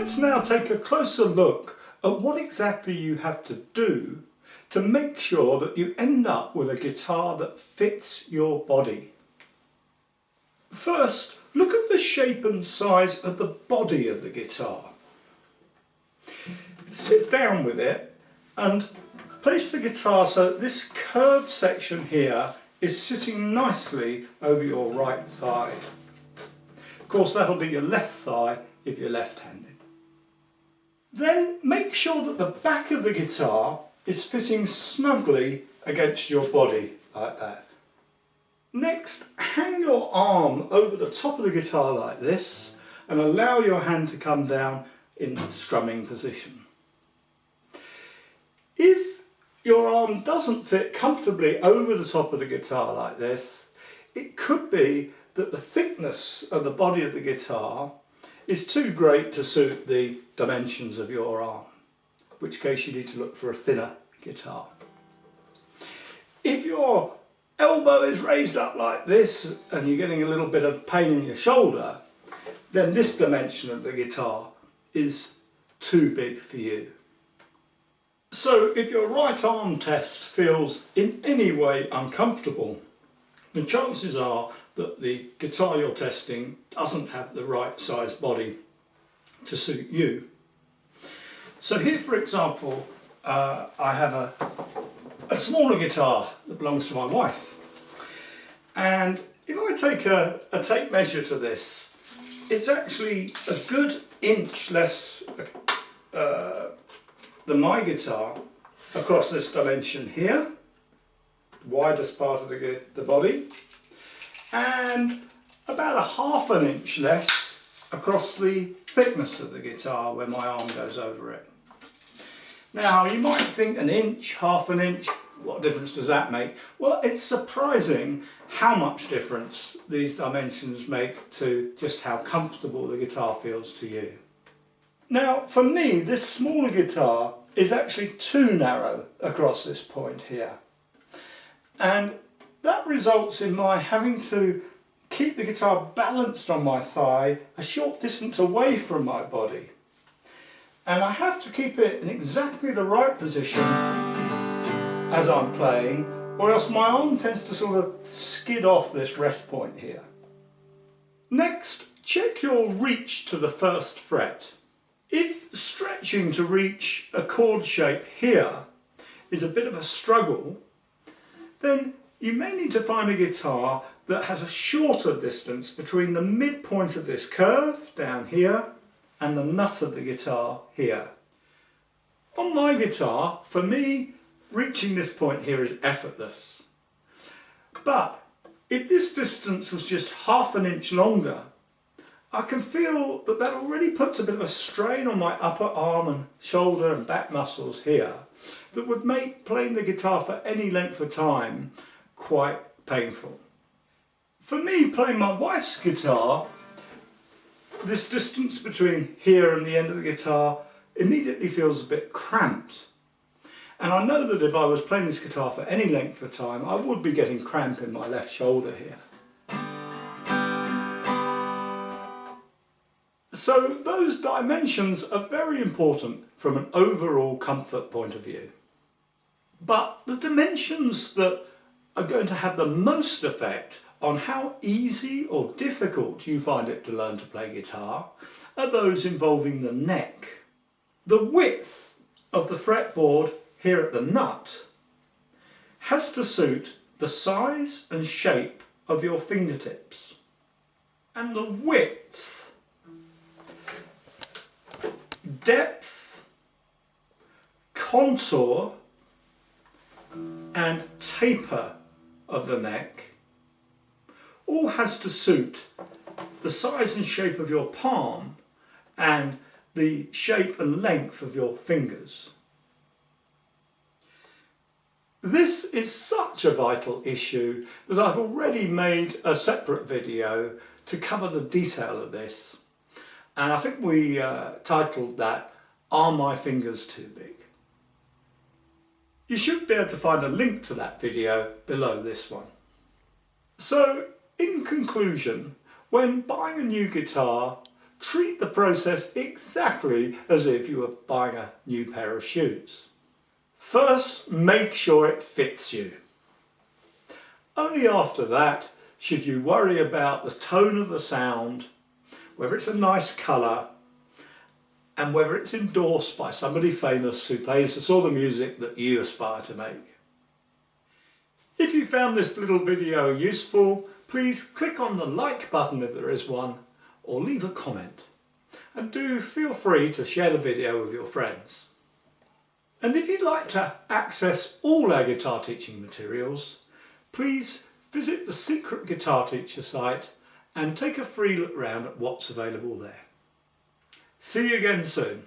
Let's now take a closer look at what exactly you have to do to make sure that you end up with a guitar that fits your body. First, look at the shape and size of the body of the guitar. Sit down with it and place the guitar so that this curved section here is sitting nicely over your right thigh. Of course, that'll be your left thigh if you're left-handed. Then make sure that the back of the guitar is fitting snugly against your body, like that. Next, hang your arm over the top of the guitar like this and allow your hand to come down in strumming position. If your arm doesn't fit comfortably over the top of the guitar like this, it could be that the thickness of the body of the guitar is too great to suit the dimensions of your arm, in which case you need to look for a thinner guitar. If your elbow is raised up like this and you're getting a little bit of pain in your shoulder, then this dimension of the guitar is too big for you. So if your right arm test feels in any way uncomfortable, the chances are that the guitar you're testing doesn't have the right size body to suit you. So here, for example, I have a smaller guitar that belongs to my wife. And if I take a tape measure to this, it's actually a good inch less than my guitar across this dimension here, the widest part of the body, and about a half an inch less across the thickness of the guitar where my arm goes over it. Now you might think an inch, half an inch, what difference does that make? Well, it's surprising how much difference these dimensions make to just how comfortable the guitar feels to you. Now for me, this smaller guitar is actually too narrow across this point here. And that results in my having to keep the guitar balanced on my thigh a short distance away from my body. And I have to keep it in exactly the right position as I'm playing, or else my arm tends to sort of skid off this rest point here. Next, check your reach to the first fret. If stretching to reach a chord shape here is a bit of a struggle, then you may need to find a guitar that has a shorter distance between the midpoint of this curve down here and the nut of the guitar here. On my guitar, for me, reaching this point here is effortless. But if this distance was just half an inch longer, I can feel that that already puts a bit of a strain on my upper arm and shoulder and back muscles here that would make playing the guitar for any length of time quite painful. For me, playing my wife's guitar, this distance between here and the end of the guitar immediately feels a bit cramped. And I know that if I was playing this guitar for any length of time, I would be getting cramp in my left shoulder here. So those dimensions are very important from an overall comfort point of view. But the dimensions that are going to have the most effect on how easy or difficult you find it to learn to play guitar are those involving the neck. The width of the fretboard here at the nut has to suit the size and shape of your fingertips. And the width, depth, contour and taper of the neck all has to suit the size and shape of your palm and the shape and length of your fingers. This is such a vital issue that I've already made a separate video to cover the detail of this, and I think we titled that, "Are My Fingers Too Big?" You should be able to find a link to that video below this one. So, in conclusion, when buying a new guitar, treat the process exactly as if you were buying a new pair of shoes. First, make sure it fits you. Only after that should you worry about the tone of the sound, whether it's a nice colour, and whether it's endorsed by somebody famous who plays the sort of music that you aspire to make. If you found this little video useful, please click on the like button if there is one, or leave a comment. And do feel free to share the video with your friends. And if you'd like to access all our guitar teaching materials, please visit the Secret Guitar Teacher site and take a free look round at what's available there. See you again soon.